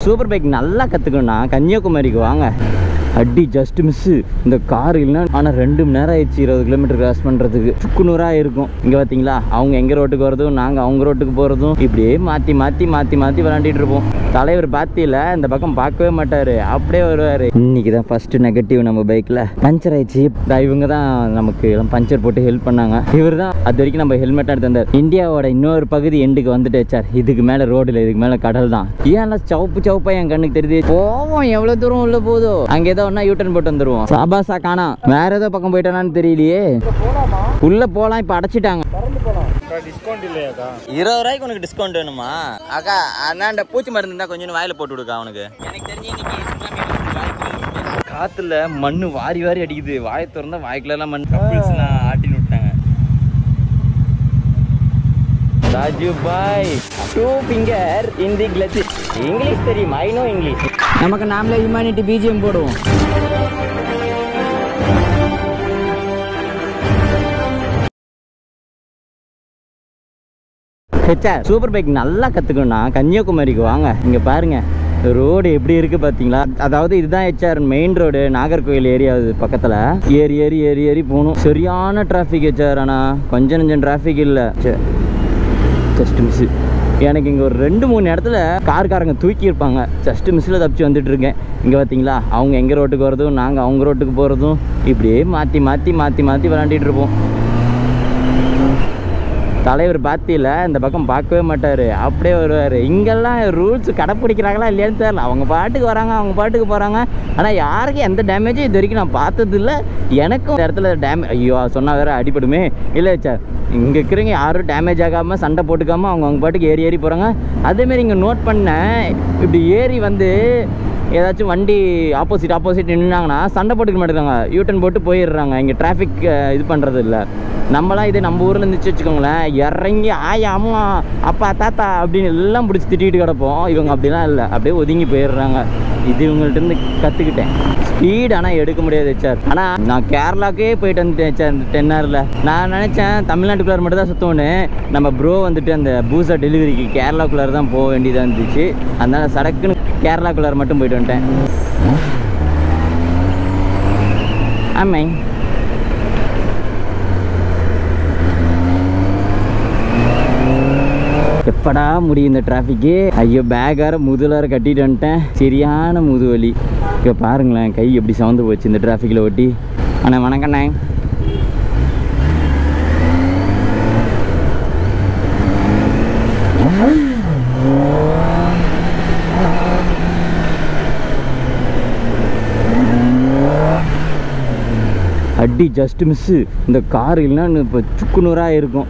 Super bike நல்லா கற்றுக்கணும்னா கன்னியாகுமரிக்கு வாங்க. அடி ஜஸ்ட் மிஸ்ஸு. இந்த கார் இல்லைன்னா ஆனால் 2 மணி நேரம் ஆயிடுச்சு 20 கிலோமீட்டர் கிராஸ் பண்ணுறதுக்கு. சுக்குநூறாக இருக்கும். இங்கே பார்த்தீங்களா, அவங்க எங்கள் ரோட்டுக்கு வரதும் நாங்கள் அவங்க ரோட்டுக்கு போகிறதும் இப்படியே மாற்றி மாற்றி மாற்றி மாற்றி விளாண்டிட்டு இருப்போம். தலைவர் பாத்தியில் இந்த பக்கம் பார்க்கவே மாட்டார், அப்படியே வருவார். இன்னைக்கு தான் ஃபஸ்ட்டு நெகட்டிவ் நம்ம பைக்கில் பஞ்சர் ஆயிடுச்சு. இவங்க தான் நமக்கு பஞ்சர் போட்டு ஹெல்ப் பண்ணாங்க. இவர் தான் அது வரைக்கும் நம்ம ஹெல்மெட் எடுத்து வந்தார். இந்தியாவோட இன்னொரு பகுதி எண்டுக்கு வந்துட்டு சார். இதுக்கு மேலே ரோடு, இதுக்கு மேலே கடல் தான். ஏன்லாம் சவுப்பு சவுப்பா என் கண்ணுக்கு தெரியுது. போவோம் எவ்வளோ தூரம் உள்ள போதோ அங்கே ஏதோ ஒன்னா யூட்டன் போட்டு வந்துருவோம். சாபாசா காணா வேற ஏதோ பக்கம் போயிட்டானான்னு தெரியலையே. உள்ள போலாம், இப்ப அடைச்சிட்டாங்க. 20 ரூபாய்க்கு உனக்கு டிஸ்கவுண்ட் வேணுமா அக்கா? அண்ணாண்ட பூச்சி மருந்து இருந்தா கொஞ்சம் வாயில போட்டு விடுக்கா அவனுக்கு. எனக்கு தெரிஞ்சு காத்துல மண்ணு வாரி வாரி அடிக்குது. வாயை திறந்தா வாய்க்குலாம் மண். கப்பிள்ஸ் ஆட்டின்னு விட்டாங்க. ராஜு பாய் 2 finger in the glitch. English தெரியும், ஐ நோ இங்கிலீஷ். நமக்கு நாமளே ஹியூமனிட்டி பிஜிஎம் போடுவோம். சூப்பர் பைக் நல்லா கற்றுக்கணும்னா கன்னியாகுமரிக்கு வாங்க. இங்கே பாருங்க ரோடு எப்படி இருக்குது பார்த்தீங்களா? அதாவது இதுதான் HR main road, Nagercoil area பக்கத்தில். ஏறி ஏறி ஏறி ஏறி போகணும். சரியான டிராஃபிக் ஹெச்ஆர். ஆனால் கொஞ்சம் நஞ்சம் டிராஃபிக் இல்லை. Just miss. எனக்கு இங்கே ஒரு 2-3 இடத்துல கார்காரங்க தூக்கியிருப்பாங்க. ஜஸ்ட் மிஸ்ஸில் தப்பிச்சு வந்துட்டு இருக்கேன். இங்கே பார்த்தீங்களா, அவங்க எங்கள் ரோட்டுக்கு வரதும் நாங்கள் அவங்க ரோட்டுக்கு போகிறதும் இப்படியே மாற்றி மாற்றி மாற்றி மாற்றி விளாண்டிட்டு இருப்போம். தலைவர் பாத்தியில் இந்த பக்கம் பார்க்கவே மாட்டார், அப்படியே வருவார். இங்கெல்லாம் ரூல்ஸ் கடைப்பிடிக்கிறாங்களா இல்லையான்னு தெரியல. அவங்க பாட்டுக்கு வராங்க, அவங்க பாட்டுக்கு போகிறாங்க. ஆனால் யாருக்கும் எந்த டேமேஜும் இது வரைக்கும் நான் பார்த்ததில்ல. எனக்கும் இந்த இடத்துல ஐயோ சொன்னால் வேறு அடிபடுமே. இல்லை சார், இங்கே இருக்கிறவங்க யாரும் டேமேஜ் ஆகாமல் சண்டை போட்டுக்காமல் அவங்க பாட்டுக்கு ஏறி ஏறி போகிறாங்க. அதேமாரி இங்கே நோட் பண்ணேன், இப்படி ஏறி வந்து ஏதாச்சும் வண்டி ஆப்போசிட் நின்னாங்கன்னா சண்டை போட்டுக்க மாட்டேங்கிறாங்க, யூட்டன் போட்டு போயிடுறாங்க. இங்கே டிராஃபிக் இது பண்ணுறது இல்லை. நம்மளாம் இது நம்ம ஊரில் இருந்துச்சு வச்சுக்கோங்களேன், இறங்கி ஆயா அம்மா அப்பா தாத்தா அப்படின்னு எல்லாம் பிடிச்சி திட்டிகிட்டு கிடப்போம். இவங்க அப்படிலாம் இல்லை, அப்படியே ஒதுங்கி போயிடுறாங்க. இது இவங்கள்ட்ட கற்றுக்கிட்டேன். ஸ்பீட் ஆனால் எடுக்க முடியாது சார். ஆனால் நான் கேரளாக்கே போயிட்டு வந்துட்டேன் சார் இந்த 10 hours. நான் நினச்சேன் தமிழ்நாட்டுக்குள்ளார மட்டும் தான் சுற்றோன்னு. நம்ம ப்ரோ வந்துட்டு அந்த பூசா டெலிவரிக்கு கேரளாக்குள்ளார தான் போக வேண்டியதாக இருந்துச்சு. அதனால் சடக்குன்னு கேரளாக்குள்ளார மட்டும் போயிட்டு வந்துட்டேன். ஆமாம், எப்படா முடியும் இந்த டிராஃபிக்கு? ஐயோ, பேக்கார முதுலார கட்டிட்டு வந்துட்டேன். சரியான முதுவலி. இப்போ பாருங்களேன், கை எப்படி சவுந்து போச்சு இந்த டிராஃபிக்கில் ஓட்டி. அண்ணா வணக்கண்ணே. அடி ஜஸ்ட் மிஸ்ஸு. இந்த கார் இல்லைன்னா இப்போ சுக்குநூறாக இருக்கும்.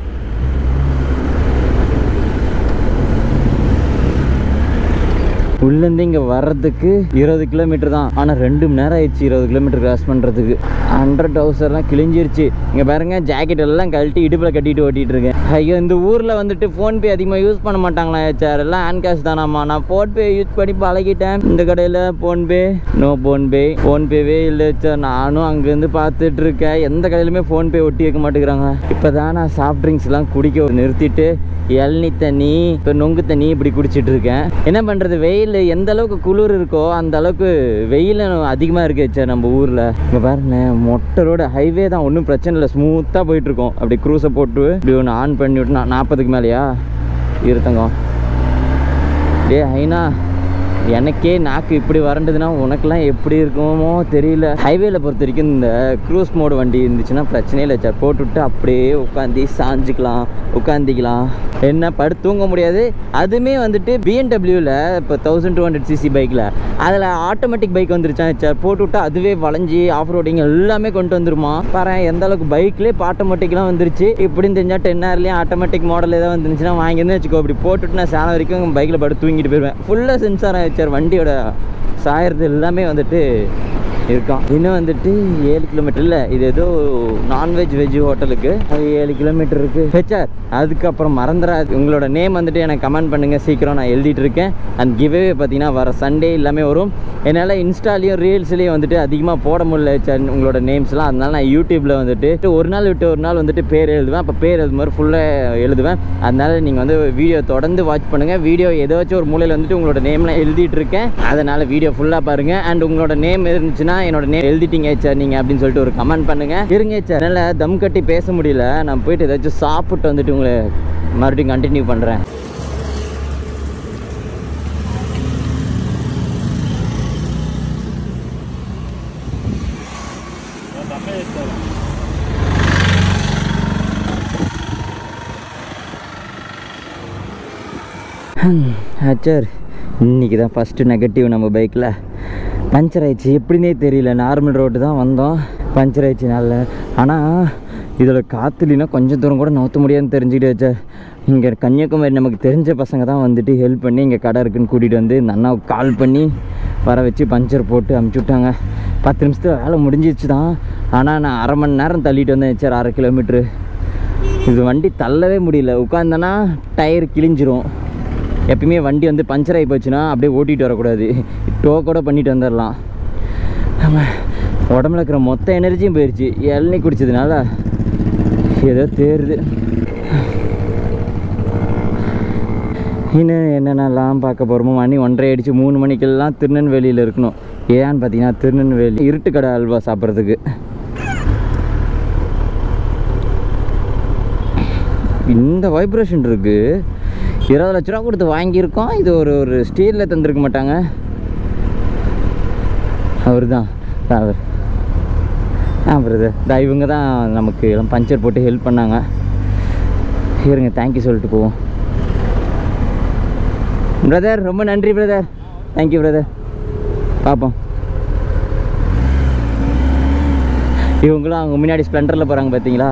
உள்ளேருந்து இங்கே வர்றதுக்கு 20 கிலோமீட்டர் தான். ஆனால் 2 மணி நேரம் ஆயிடுச்சு 20 கிலோமீட்டர் கிராஸ் பண்ணுறதுக்கு. 100 டவுசர்லாம் கிழிஞ்சிருச்சு. இங்கே பாருங்க, ஜாக்கெட் எல்லாம் கழட்டி இடுப்பில் கட்டிட்டு ஓட்டிகிட்டு இருக்கேன். ஐயோ, இந்த ஊரில் வந்துட்டு ஃபோன்பே அதிகமாக யூஸ் பண்ண மாட்டாங்களா சார்? எல்லாம் ஹேண்ட் கேஷ் தானாம்மா. நான் ஃபோன்பே யூஸ் பண்ணி பழகிட்டேன். இந்த கடையில் ஃபோன்பே நோ ஃபோன்பேவே இல்லை சார். நானும் அங்கேருந்து பார்த்துட்டு இருக்கேன். எந்த கடையிலுமே ஃபோன்பே ஒட்டி வைக்க மாட்டேங்கிறாங்க. இப்போ தான் நான் சாஃப்ட் ட்ரிங்க்ஸ்லாம் குடிக்க நிறுத்திட்டு இளநீ தண்ணி, இப்போ நொங்கு தண்ணி இப்படி குடிச்சிட்டு இருக்கேன். என்ன பண்ணுறது, வெயில் எந்த அளவுக்கு குளிர் இருக்கோ அந்த அளவுக்கு வெயில் அதிகமாக இருக்கு சார் நம்ம ஊரில். இங்கே பாருங்க, மொட்டை ரோடு, ஹைவே தான், ஒன்றும் பிரச்சனை இல்லை, ஸ்மூத்தாக போயிட்டுருக்கோம். அப்படி க்ரூஸை போட்டு இப்படி ஒன்று ஆன் பண்ணி விட்டு 40க்கு மேலேயா இருத்தங்க. டே ஐனா, எனக்கே நாக்கு இப்படி வறண்டதுன்னா உனக்கெல்லாம் எப்படி இருக்குமோ தெரியல. ஹைவேல பொறுத்த வரைக்கும் இந்த க்ரூஸ் மோடு வண்டி இருந்துச்சுன்னா பிரச்சனையே இல்லை சார். போட்டுவிட்டு அப்படியே உட்காந்து சாஞ்சிக்கலாம், உட்காந்திக்கலாம். என்ன படுத்து தூங்க முடியாது. அதுவுமே வந்துட்டு பிஎன்டபிள்யூவில் இப்போ 1200cc பைக்கில் அதில் ஆட்டோமேட்டிக் பைக் வந்துருச்சான் சார். போட்டுவிட்டா அதுவே வளைஞ்சி ஆஃப் ரோடிங் எல்லாமே கொண்டு வந்துருமா. பாரு எந்த அளவுக்கு பைக்லேயே இப்போ ஆட்டோமேட்டிக்லாம் வந்துருச்சு. இப்படின்னு தெரிஞ்சால் 10 hourலேயும் ஆட்டோமேட்டிக் மாடல் ஏதாவது வந்துருந்துச்சுன்னா வாங்கிருந்து வச்சுக்கோ. அப்படி போட்டுவிட்டு நான் சேலம் வரைக்கும் பைக்கில் படுத்து தூங்கிட்டு போயிடுவேன். ஃபுல்லாக சென்சார் ஆகிடுச்சார். வண்டியோட சாயறது எல்லாமே வந்துட்டு இருக்கான். இன்னும் வந்துட்டு 7 கிலோமீட்டர் இல்லை, இது ஏதோ நான்வெஜ் வெஜ் ஹோட்டலுக்கு அது 7 கிலோமீட்டர் இருக்குது. ஹெச்ஆர் அதுக்கப்புறம் மறந்துடாது, உங்களோட நேம் வந்துட்டு எனக்கு கமெண்ட் பண்ணுங்கள் சீக்கிரம். நான் எழுதிட்டு இருக்கேன். அண்ட் கிவ்வே பார்த்தீங்கன்னா வர சண்டே எல்லாமே வரும். என்னால் இன்ஸ்டாலையும் ரீல்ஸ்லேயும் வந்துட்டு அதிகமாக போட முடியல ஹெச்ஆர் உங்களோட நேம்ஸ்லாம். அதனால நான் யூடியூப்பில் வந்துட்டு ஒரு நாள் விட்டு ஒரு நாள் வந்துட்டு பேர் எழுதுவேன். அப்போ பேர் எழுது மாதிரி ஃபுல்லாக எழுதுவேன். அதனால் நீங்கள் வந்து வீடியோ தொடர்ந்து வாட்ச் பண்ணுங்கள். வீடியோ ஏதாச்சும் ஒரு மூலையில் வந்துட்டு உங்களோட நேம்லாம் எழுதிட்டு இருக்கேன். அதனால் வீடியோ ஃபுல்லாக பாருங்கள். அண்ட் உங்களோட நேம் இருந்துச்சுன்னா என்னோட நேம் எழுதிட்டீங்க ஹெச்ஆர் நீங்கள் அப்படின்னு சொல்லிட்டு ஒரு கமெண்ட் பண்ணுங்கள். இருங்க ஹெச்ஆர், என்னால் தம் கட்டி பேச முடியல. நான் போயிட்டு ஏதாச்சும் சாப்பிட்டு வந்துட்டு உங்களை மறுபடியும் கண்டினியூ பண்ணுறேன். ஹெச்ஆர் இன்றைக்கி தான் ஃபஸ்ட்டு நெகட்டிவ். நம்ம பைக்கில் பஞ்சர் ஆயிடுச்சு. எப்படின்னே தெரியல. நார்மல் ரோடு தான் வந்தோம், பஞ்சர் ஆயிடுச்சு. நல்ல ஆனால் இதோட காற்றுலினா கொஞ்சம் தூரம் கூட நோற்ற முடியாதுன்னு தெரிஞ்சுக்கிட்டு ஹெச்ஆர். இங்கே கன்னியாகுமரி நமக்கு தெரிஞ்ச பசங்க தான் வந்துட்டு ஹெல்ப் பண்ணி இங்கே கடை இருக்குன்னு கூட்டிகிட்டு வந்து இந்த அண்ணாவுக்கு கால் பண்ணி வர வச்சு பஞ்சர் போட்டு அமுச்சு விட்டாங்க. 10 நிமிஷத்தில் வேலை முடிஞ்சிச்சு தான். ஆனால் நான் அரை மணி நேரம் தள்ளிட்டு வந்தேன் ஹெச்ஆர், 1/2 கிலோமீட்ரு. இது வண்டி தள்ளவே முடியல. உட்காந்தனா டயர் கிழிஞ்சிரும். எப்பயுமே வண்டி வந்து பஞ்சர் ஆகி போச்சுன்னா அப்படியே ஓட்டிகிட்டு வரக்கூடாது, டோ கூட பண்ணிட்டு வந்துடலாம். நம்ம உடம்புல இருக்கிற மொத்த எனர்ஜியும் போயிடுச்சு. இளநீ குடிச்சதுனால ஏதோ தேருது. இன்னும் என்னென்னலாம் பார்க்க போகிறோமோ. மணி 1:30 ஆகிடுச்சு. 3 மணிக்கெல்லாம் திருநெல்வேலியில் இருக்கணும். ஏன்னு பார்த்தீங்கன்னா திருநெல்வேலி இருட்டு கடை அல்வா சாப்பிட்றதுக்கு. இந்த வைப்ரேஷன் இருக்குது. 20 லட்ச ரூபா கொடுத்து வாங்கியிருக்கோம். இது ஒரு ஸ்டீலில் தந்துருக்க மாட்டாங்க. அவர் தான் பிரதர் இவங்க தான் நமக்கு எல்லாம் பஞ்சர் போட்டு ஹெல்ப் பண்ணாங்க. இருங்க தேங்க்யூ சொல்லிட்டு போவோம். பிரதர் ரொம்ப நன்றி பிரதர். Thank you brother. பார்ப்போம். இவங்களும் அவங்க முன்னாடி ஸ்ப்ளெண்டரில் போகிறாங்க பார்த்தீங்களா.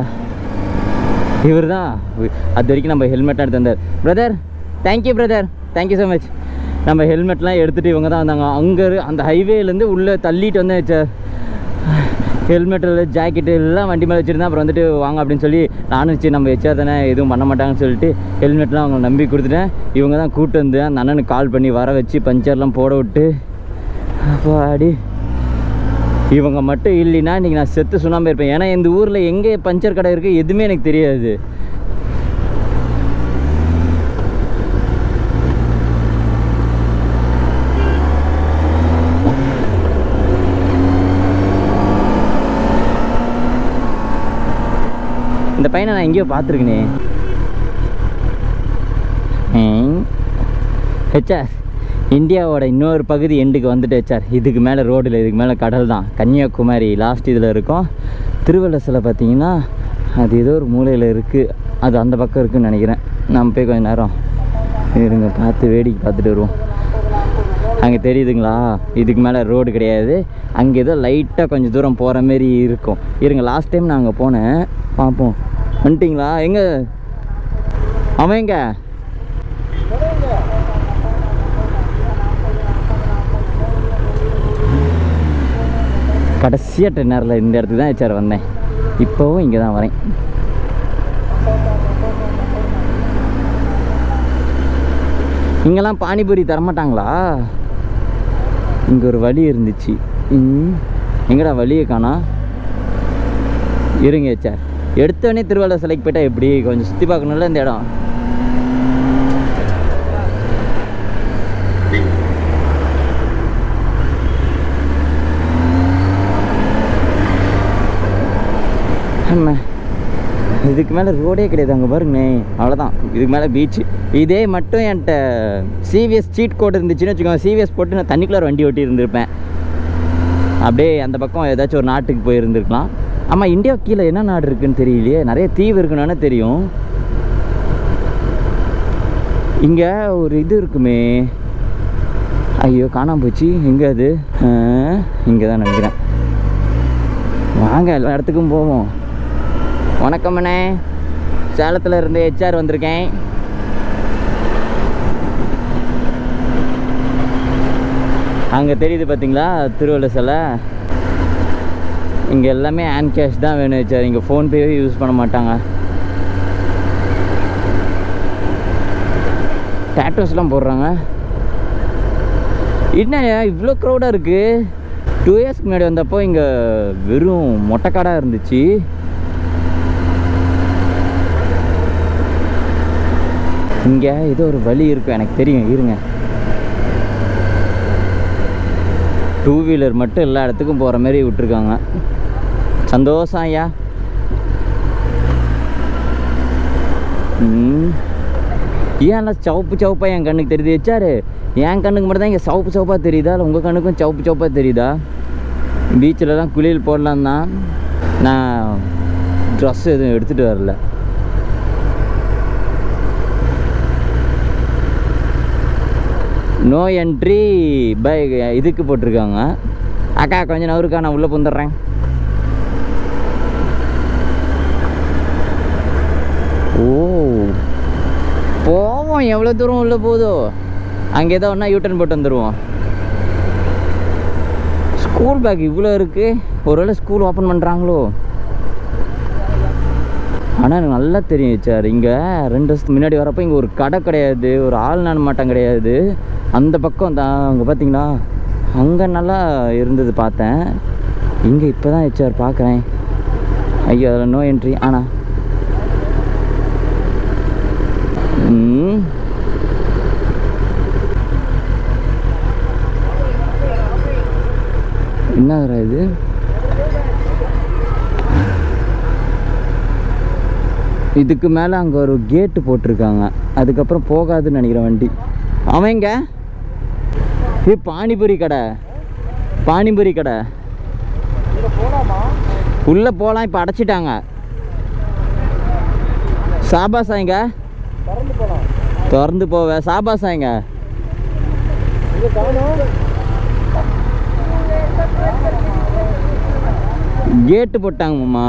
இவர் தான் அது வரைக்கும் நம்ம ஹெல்மெட்லாம் எடுத்து வந்தார். Brother thank you brother, thank you so much. நம்ம ஹெல்மெட்லாம் எடுத்துகிட்டு இவங்க தான் வந்தாங்க. அங்கே அந்த ஹைவேலேருந்து உள்ளே தள்ளிட்டு வந்தேன் சார். ஹெல்மெட்டில் ஜாக்கெட்டு எல்லாம் வண்டி மேலே வச்சுருந்தேன். அப்புறம் வந்துட்டு வாங்க அப்படின்னு சொல்லி நானும் சரி நம்ம ஹெச்ஆர் தானே எதுவும் பண்ண மாட்டாங்கன்னு சொல்லிட்டு ஹெல்மெட்லாம் அவங்க நம்பி கொடுத்துட்டேன். இவங்க தான் கூப்பிட்டு வந்து அந்த அண்ணனுக்கு கால் பண்ணி வர வச்சு பஞ்சர்லாம் போட விட்டு அப்பாடி. இவங்க மட்டும் இல்லைன்னா இன்றைக்கி நான் செத்து சுண்ணாமல் இருப்பேன். ஏன்னா இந்த ஊரில் எங்கே பஞ்சர் கடை இருக்குது எதுவுமே எனக்கு தெரியாது. இந்த பையனை நான் எங்கேயோ பார்த்துருக்கேனே. ஹெச்ஆர் இந்தியாவோட இன்னொரு பகுதி எண்டுக்கு வந்துட்டு ஹெச்ஆர். இதுக்கு மேலே ரோடில் இதுக்கு மேலே கடல் தான். கன்னியாகுமரி லாஸ்ட் இதில் இருக்கும். திருவள்ளுவர் சிலை பார்த்தீங்கன்னா அது ஏதோ ஒரு மூலையில் இருக்குது. அது அந்த பக்கம் இருக்குதுன்னு நினைக்கிறேன். நம்ம போய் கொஞ்சம் நேரம் இருங்க பார்த்து வேடிக்கை பார்த்துட்டு வருவோம். அங்கே தெரியுதுங்களா, இதுக்கு மேலே ரோடு கிடையாது. அங்கே ஏதோ லைட்டாக கொஞ்சம் தூரம் போகிற மாரி இருக்கும். இருங்க லாஸ்ட் டைம் நான் அங்கே போனேன், பார்ப்போம். வந்துட்டிங்களா? எங்கே அவன் எங்க? கடைசியாக ட்ரெயினரில் இந்த இடத்துக்கு தான் ஹெச்ஆர் வந்தேன். இப்போவும் இங்கே தான் வரேன். இங்கெல்லாம் பானிபூரி தரமாட்டாங்களா? இங்கே ஒரு வழி இருந்துச்சு. எங்கடா வழியை காணா? இருங்க ஹெச்ஆர். எடுத்தோடனே திருவள்ளுவர் சிலைக்கு போயிட்டா எப்படி? கொஞ்சம் சுற்றி பார்க்கணும்ல இந்த இடம். இதுக்கு மேலே ரோடே கிடையாது. அங்கே பாருங்கண்ணே, அவ்வளோதான். இதுக்கு மேலே பீச்சு. இதே மட்டும் என்கிட்ட சிவிஎஸ் சீட் கோட் இருந்துச்சுன்னு வச்சுக்கோங்க. சிவிஎஸ் போட்டு நான் தண்ணிக்குள்ளார வண்டி ஓட்டி இருந்திருப்பேன். அப்படியே அந்த பக்கம் ஏதாச்சும் ஒரு நாட்டுக்கு போயிருந்துருக்கலாம். ஆமாம், இந்தியா கீழே என்ன நாடு இருக்குதுன்னு தெரியலையே. நிறைய தீவு இருக்குன்னு தெரியும். இங்கே ஒரு இது இருக்குமே, ஐயோ காணாமல் போச்சு. எங்கே அது? இங்கே தான் நினைக்கிறேன். வாங்க எல்லா இடத்துக்கும் போவோம். வணக்கம் அண்ணே, சேலத்தில் இருந்து ஹெச்ஆர் வந்திருக்கேன். அங்கே தெரியுது பார்த்தீங்களா திருவள்ளுவர் சிலை. இங்கே எல்லாமே ஹேண்ட் கேஷ் தான் வேணும் வச்சார். இங்கே ஃபோன்பேவே யூஸ் பண்ண மாட்டாங்க. டேட்டோஸ்லாம் போடுறாங்க. என்ன இவ்வளோ க்ரௌடாக இருக்குது? 2 இயர்ஸ்க்கு முன்னாடி வந்தப்போ இங்கே வெறும் மொட்டைக்காடாக இருந்துச்சு. இங்கே ஏதோ ஒரு வழி இருக்கும் எனக்கு தெரியும், இருங்க. 2 வீலர் மட்டும் எல்லா இடத்துக்கும் போகிற மாதிரி விட்டுருக்காங்க. சந்தோஷம் ஐயா. ஏன்லாம் சவுப்பாக என் கண்ணுக்கு தெரியுது வச்சாரு. என் கண்ணுக்கு மட்டும் தான் இங்கே சவுப்பாக தெரியுதா, இல்லை உங்கள் கண்ணுக்கும் சவுப்பாக தெரியுதா? பீச்சிலலாம் குளியல் போடலாம் தான். நான் ட்ரெஸ் எதுவும் எடுத்துகிட்டு வரல. நோ என்ட்ரி பை இதுக்கு போட்டிருக்காங்க. அக்கா கொஞ்சம் நவருக்கா, நான் உள்ளே புந்துடுறேன். ஓ போவோம், எவ்வளோ தூரம் உள்ளே போதோ அங்கே ஏதோ ஒன்றா யூட்டன் போட்டு வந்துடுவோம். ஸ்கூல் பேக் இவ்வளோ இருக்குது. ஒருவேளை ஸ்கூல் ஓப்பன் பண்ணுறாங்களோ? ஆனால் எனக்கு நல்லா தெரியும் சார். இங்கே 2 வருஷத்துக்கு முன்னாடி வரப்போ இங்கே ஒரு கடை கிடையாது, ஒரு ஆள் நான் மாட்டம் கிடையாது. அந்த பக்கம் தான் அங்கே பார்த்தீங்களா, அங்கே நல்லா இருந்தது பார்த்தேன். இங்கே இப்போ தான் ஹெச்ஆர் பார்க்குறேன். ஐயோ அதில் நோ என்ட்ரி. ஆனால் என்ன இது? இதுக்கு மேலே அங்கே ஒரு கேட்டு போட்டிருக்காங்க. அதுக்கப்புறம் போகாதுன்னு நினைக்கிறேன் வண்டி. அவங்க பானிபூரி கடை, பானிபூரி கடை உள்ளே போகலாம். இப்போ அடைச்சிட்டாங்க. சாபாசாங்க திறந்து போவ. சாபாசாங்க கேட்டு போட்டாங்க மாமா.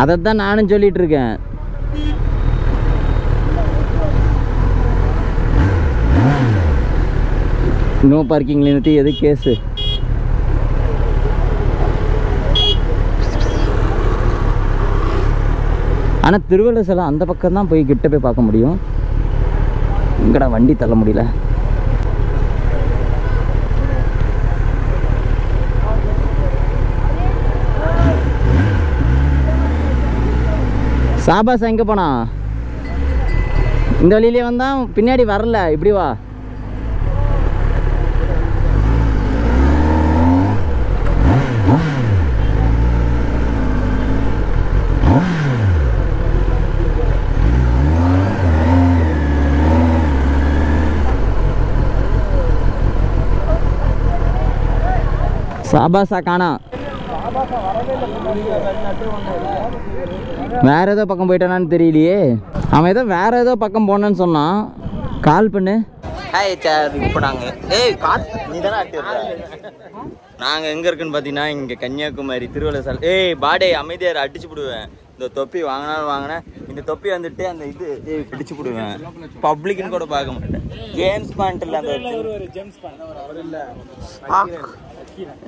அதைத்தான் நானும் சொல்லிட்டு இருக்கேன். நோ பார்க்கிங்ல நிறுத்தி எது கேஸு? ஆனால் திருவள்ளுவர் சிலை அந்த பக்கம் தான் போய் கிட்ட போய் பார்க்க முடியும். இங்கடா வண்டி தள்ள முடியல. சாபாஸ் எங்கே போனா? இந்த வழியிலே வந்தான், பின்னாடி வரல. இப்படி வா. சாபாசா காணா. வேற ஏதோ பக்கம் போயிட்டானான்னு தெரியலையே. அவன் ஏதோ வேற ஏதோ பக்கம் போனான்னு சொன்னான். கால் பண்ணு. Hi sir. இப்போ நாங்கள் நீ தானே ஆட்டி விடுற. நாங்கள் எங்கே இருக்குன்னு பார்த்தீங்கன்னா இங்கே கன்னியாகுமரி திருவள்ளுவர் சாலை. பாடே அமைதியார் அடிச்சு விடுவேன். இந்த தொப்பி வாங்கினாலும் வாங்கினேன். இந்த தொப்பி வந்துட்டு அந்த இது பிடிச்சு விடுவேன். பப்ளிக்னு கூட பார்க்க மாட்டேன். ஜேம்ஸ் பாண்டில் அந்த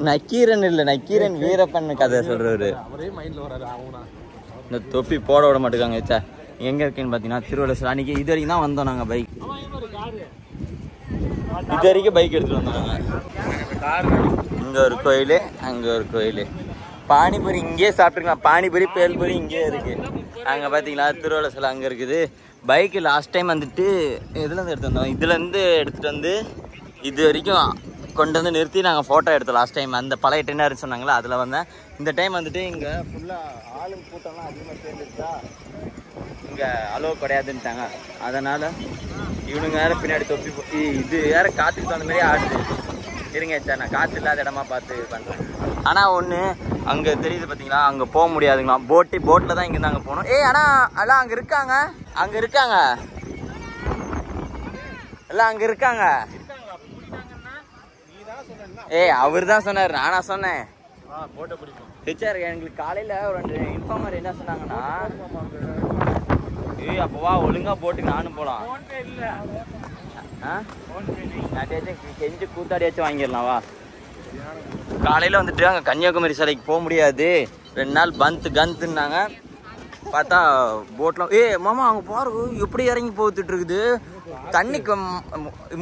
நக்கீரன் இல்லை, நக்கீரன் வீரப்பன் கதை சொல்றவரு. இந்த தொப்பி போட விட மாட்டேங்காங்க. சார் எங்கே இருக்குன்னு பார்த்தீங்கன்னா திருவள்ளுவர் சாலை. அன்றைக்கி இது வரைக்கும் தான் வந்தோம் நாங்கள். பைக் இது வரைக்கும் பைக் எடுத்துகிட்டு வந்தோம் நாங்கள். இங்கே ஒரு கோயில், அங்கே ஒரு கோயில். பானிபூரி இங்கேயே சாப்பிட்டுருக்கலாம். பானிபூரி பேல்பூரி இங்கேயே இருக்குது. அங்கே பார்த்தீங்களா திருவள்ளுவர் சாலை அங்கே இருக்குது. பைக்கு லாஸ்ட் டைம் வந்துட்டு எதுலேருந்து எடுத்து வந்தோம்? இதுலேருந்து எடுத்துகிட்டு வந்து இது வரைக்கும் கொண்டு வந்து நிறுத்தி நாங்கள் ஃபோட்டோ எடுத்தோம் லாஸ்ட் டைம். அந்த பழைய டென்னாரு சொன்னாங்களா, அதில் வந்தேன். இந்த டைம் வந்துட்டு இங்கே ஃபுல்லாக ஆளுங்க கூட்டம்லாம் அதிகமாக சேர்ந்துருச்சா, இங்கே அலோவ் கிடையாதுன்ட்டாங்க. அதனால் இவனுங்க வேறு பின்னாடி தொப்பி போட்டு இது வேறு காற்றுக்கு தகுந்த மாதிரி ஆடுது. இருங்க சார், நான் காற்று இல்லாத இடமா பார்த்து பண்ணுறேன். ஆனால் ஒன்று அங்கே தெரியுது பார்த்தீங்களா, அங்கே போக முடியாதுங்களா. போட்டில் தான் இங்கேருந்து அங்கே போகணும். ஆனால் எல்லாம் அங்கே இருக்காங்க, அங்கே இருக்காங்க, எல்லாம் அங்கே இருக்காங்க. அவர் தான் சொன்னார், நானா சொன்னேன். ஹெச்ஆர் எங்களுக்கு காலையில் ஒரு 2 இன்ஃபார்மர் என்ன சொன்னாங்கன்னா, அப்போ வா ஒழுங்கா போட்டுக்கு நானும் போகலாம். கெஞ்சு கூத்தாடியாச்சும் வாங்கிடலாம் வா. காலையில் வந்துட்டு அங்கே கன்னியாகுமரி சிலைக்கு போக முடியாது, 2 நாள் கந்துன்னாங்க. பார்த்தா போட்லாம் மாமா அங்கே பாரு எப்படி இறங்கி போத்துட்டு இருக்குது. தண்ணி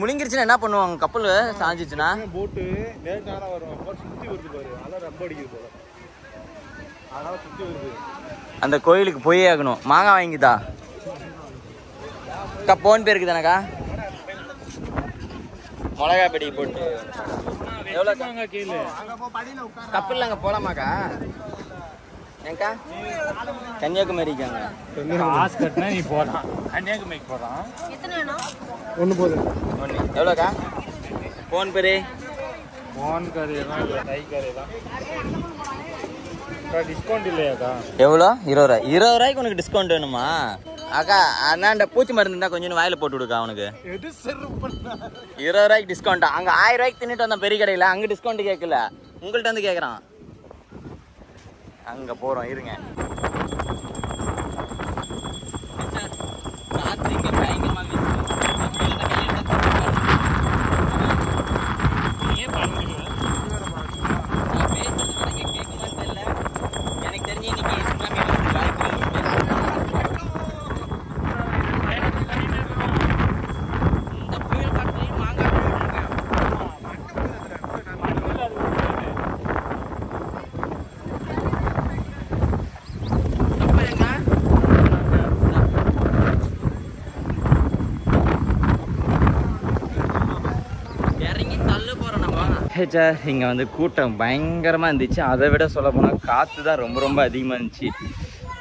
முழுங்கிருச்சுன்னா என்ன பண்ணுவாங்க? கப்பல் சாஞ்சிச்சுன்னா போட்டு சுற்றி வருது பாரு, அதெல்லாம் ரொம்ப அடிக்குது போல, அதனால சுற்றி வருது. அந்த கோயிலுக்கு போயே ஆகணும். மாங்காய் வாங்கிதா போன் பேர் இருக்குதானக்கா? மிளகா பெடி போட்டு எவ்வளோ கேளு. கப்பல் அங்கே போகலாமாக்கா? ஏங்கா கன்னியாகுமரிக்காங்க காசு கட்டினா நீ போகலாம், கன்னியாகுமரிக்கு போகலாம். ஒன்று போதும். ஒன்று எவ்வளோக்கா? போன் பேரு போன் கரையெல்லாம் இல்லை, கை கரையெல்லாம் டிஸ்கவுண்ட் இல்லையாக்கா? எவ்வளோ? 20 ரூபாய். 20 ரூபாய்க்கு உனக்கு டிஸ்கவுண்ட் வேணுமா அக்கா? அண்ணாண்ட பூச்சி மருந்து இருந்தால் கொஞ்சம் வாயில் போட்டு விடுக்கா அவனுக்கு. 20 ரூபாய்க்கு டிஸ்கவுண்ட். அங்கே 1000 ரூபாய்க்கு தின்னுட்டு வந்தான் பெரிய கடையில், அங்கே டிஸ்கவுண்ட் கேட்கல, உங்கள்கிட்ட வந்து கேட்குறான். அங்கே போகிறோம் இருங்க. எனக்கு தெரிஞ்சு இன்னைக்கு இங்கே வந்து கூட்டம் பயங்கரமாக இருந்துச்சு. அதை விட சொல்ல போனால் காற்று தான் ரொம்ப அதிகமாக இருந்துச்சு.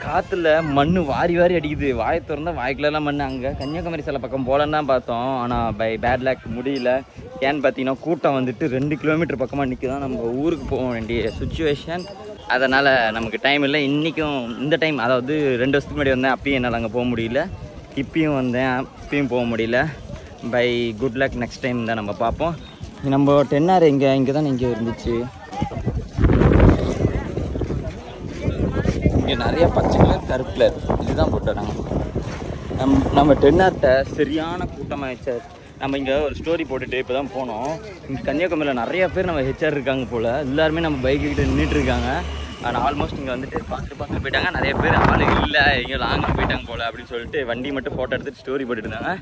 காற்றுல மண் வாரி அடிக்குது. வாயை திறந்தா வாய்க்குள்ளெல்லாம் மண். அங்கே கன்னியாகுமரி சில பக்கம் போகலன்னு தான் பார்த்தோம், ஆனால் பை பேட் லேக் முடியல. ஏன்னு பார்த்தீங்கன்னா கூட்டம் வந்துட்டு 2 கிலோமீட்டர் பக்கமாக நிற்குதான். நம்ம ஊருக்கு போக வேண்டிய சுச்சுவேஷன், அதனால் நமக்கு டைம் இல்லை. இன்றைக்கும் இந்த டைம், அதாவது 2 வருஷத்துக்கு முன்னாடி வந்தேன், அப்பயும் என்னால் அங்கே போக முடியல. இப்பயும் வந்தேன், அப்பயும் போக முடியல. Bye good luck, next time தான் நம்ம பார்ப்போம். நம்ம 10 hour இங்கே தான் இங்கே இருந்துச்சு. இங்கே நிறைய பச்சை கலர் கருப்பு கலர் இதுதான் போட்டுறாங்க. நம்ம 10 hour சரியான கூட்டமாகிடுச்சு. நம்ம இங்கே ஒரு ஸ்டோரி போட்டுட்டு இப்போ தான் போனோம். இங்கே கன்னியாகுமரியில் நிறைய பேர் நம்ம ஹெச்ஆர் இருக்காங்க போல். எல்லாருமே நம்ம பைக்கிட்ட நின்றுட்டு இருக்காங்க. ஆனால் ஆல்மோஸ்ட் இங்கே வந்துட்டு பார்த்துட்டு போயிட்டாங்க. நிறைய பேர் ஆள் இல்லை, இங்கே லாங்கில் போயிட்டாங்க போல் அப்படின்னு சொல்லிட்டு வண்டி மட்டும் ஃபோட்டோ எடுத்துகிட்டு ஸ்டோரி போட்டுட்டு இருந்தாங்க.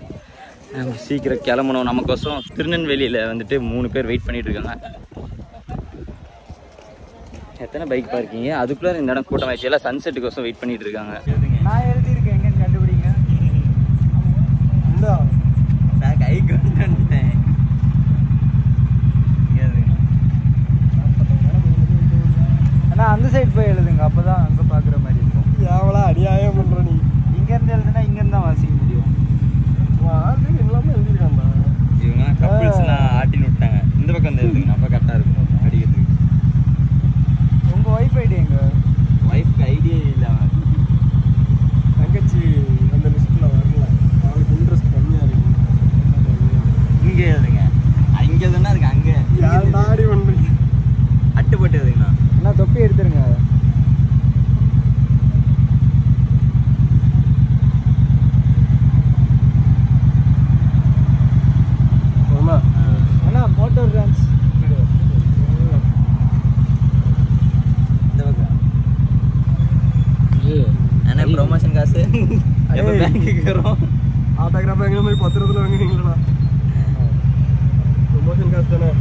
நம்ம சீக்கிரம் கிளம்பணும். நமக்கோசம் திருநெல்வேலியில் வந்துட்டு 3 பேர் வெயிட் பண்ணிட்டு இருக்காங்க. எத்தனை பைக் பார்க்கிங்க? அதுக்குள்ளே இந்த இடம் கூட்டம் ஆயிடுச்சு. எல்லாம் சன்செட்டுக்கோசம் வெயிட் பண்ணிட்டு இருக்காங்க. நான் எழுதியிருக்கேன், எங்கன்னு கண்டுபிடிங்க. கை கொண்டுட்டேன். ஆனால் அந்த சைடு போய் எழுதுங்க, அப்போ தான் அங்கே பார்க்குற மாதிரி இருக்கும். எவ்வளோ அநியாயம் பண்ணுற நீ? இங்கேருந்து எழுதுனா இங்கேருந்து தான் வாசிக்க முடியும். எல்லாமே எழுதிருக்காண்டா. இவங்க கப்பிள்ஸ்லாம் ஆட்டின்னு விட்டாங்க. இந்த பக்கம் வந்து எழுதுங்க, அப்போ கரெக்டாக இருக்கும் அடிக்கிறதுக்கு. உங்கள் ஒய்ஃப் ஐடி எங்க? ஒய்ஃப்க்கு ஐடியா இல்லை. தங்கச்சி அந்த லிஸ்ட்டில் வரல, அவளுக்கு இன்ட்ரெஸ்ட் கம்மியாக இருக்கு. இங்கே எழுதுங்க. இங்கே எழுதுனா அதுக்கு அங்கே ஆடி பண்ணுறீங்க. அட்டு போட்டு எழுதுங்கண்ணா. அண்ணா தொப்பி எடுத்துருங்க. அண்ணா மோட்டர் டான்ஸ் என்ன ப்ரொமோஷன் காசு எப்போ பேங்க்குக்கு வரும்? ஆட்டோகிராஃப் எங்கே மாதிரி 10 ரூபாய் வாங்குவீங்களா? ப்ரொமோஷன் காசு தானே.